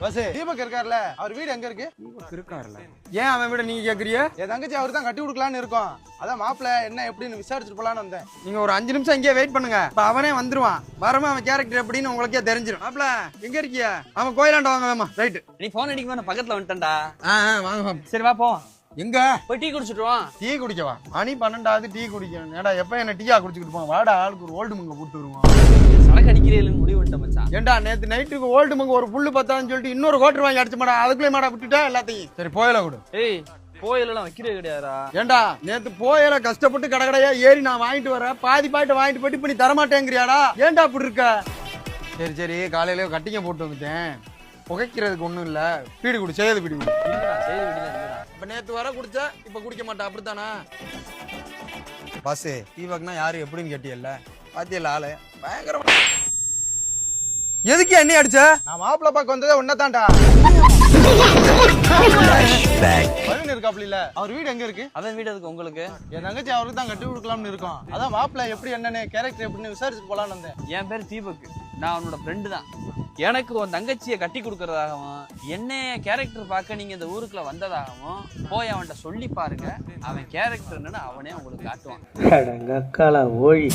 Bus Deepak இருக்கார்ல, அவர் வீடு எங்க இருக்கு? இருக்காருல்ல, ஏன் அவன் வீட நீங்க கேக்குறீங்க? என் தங்கச்சி அவர் தான் கட்டி கொடுக்கலான்னு இருக்கோம். அதான் மாப்பிள்ள என்ன எப்படின்னு விசாரிச்சுட்டு போலான்னு வந்தேன். நீங்க ஒரு 5 நிமிஷம் இங்கே வெயிட் பண்ணுங்க. இப்ப அவனே வந்துருவான். வரமா அவன் கேரக்டர் எப்படின்னு உங்களுக்கே தெரிஞ்சிடும். மாப்பிள்ள எங்க இருக்கியா? அவன் கோயிலாண்ட வாங்க வேமா. ரைட், நீ போன் அடிக்குமா? நான் பக்கத்துல வந்துட்டேன்டா. வாங்க. சரி வா போ. எங்க போய் டீ குடிச்சிட்டு வா. டீ குடிக்கவா? மணி 12 டீ குடிக்கணும். ஏடா எப்ப என்ன டீயா குடிச்சுக்கிட்டு போவான்? வாடா, ஆளுக்கு ஒரு ஓல்டு மங்க கூட்டு வருவான். சரக்கு அடிக்கிறீங்கன்னு முடிவு பண்ணிட்டேன் மச்சான். ஏண்டா நேத்து நைட்டுக்கு ஓல்டு மங்க ஒரு புல்லு பத்தான்னு சொல்லிட்டு இன்னொரு கோட்டர் வாங்கி அடிச்சு மாடா. அதுக்குள்ளே மாடா விட்டுட்டா எல்லாத்தையும். சரி போயில கொடு. ஏய் போயிலாம் வைக்கிறே கிடையாதா? ஏண்டா நேத்து போயில கஷ்டப்பட்டு கடையா ஏறி நான் வாங்கிட்டு வரேன். பாதி பாயிட்ட வாங்கிட்டு போயிட்டு இப்ப நீ தரமாட்டேங்கிறியாடா? ஏண்டா அப்படி இருக்க? சரி காலையில கட்டிங்க போட்டு வந்துட்டேன். புகைக்கிறதுக்கு ஒண்ணும் இல்ல. பீடி குடி, செய்யது பீடி குடி. சரி விடல. இப்ப நேத்து வர குடிச்சா இப்ப குடிக்க மாட்டா, அப்படித்தானா? பாசு தீபக்னா யாரு எப்படின்னு கேட்டியல்ல? பாத்தியல்ல ஆளு பயங்கரமா. எதுக்கு என்ன அடிச்ச? நான் மாப்பிள்ள பார்க்க வந்ததே உன்னதான்டா. பழனி இருக்காப்ல இல்ல, அவர் வீடு எங்க இருக்கு? அவன் வீடு அதுக்கு உங்களுக்கு? என் தங்கச்சி அவருக்கு தான் கட்டி கொடுக்கலாம்னு இருக்கோம். அதான் மாப்பிள்ள எப்படி என்னன்னு கேரக்டர் எப்படின்னு விசாரிச்சுட்டு போலான்னு வந்தேன். என் பேர் தீபக், நான் அவனோட ஃப்ரெண்டு தான். எனக்கு உன் தங்கச்சியை கட்டி கொடுக்கறதாகவும் என்ன கேரக்டர் பார்க்க நீங்க இந்த ஊருக்குள்ள வந்ததாகவும் போய் அவன்கிட்ட சொல்லி பாருங்க. அவன் கேரக்டர் என்னன்னு அவனே உங்களுக்கு காட்டுவான். ஓழி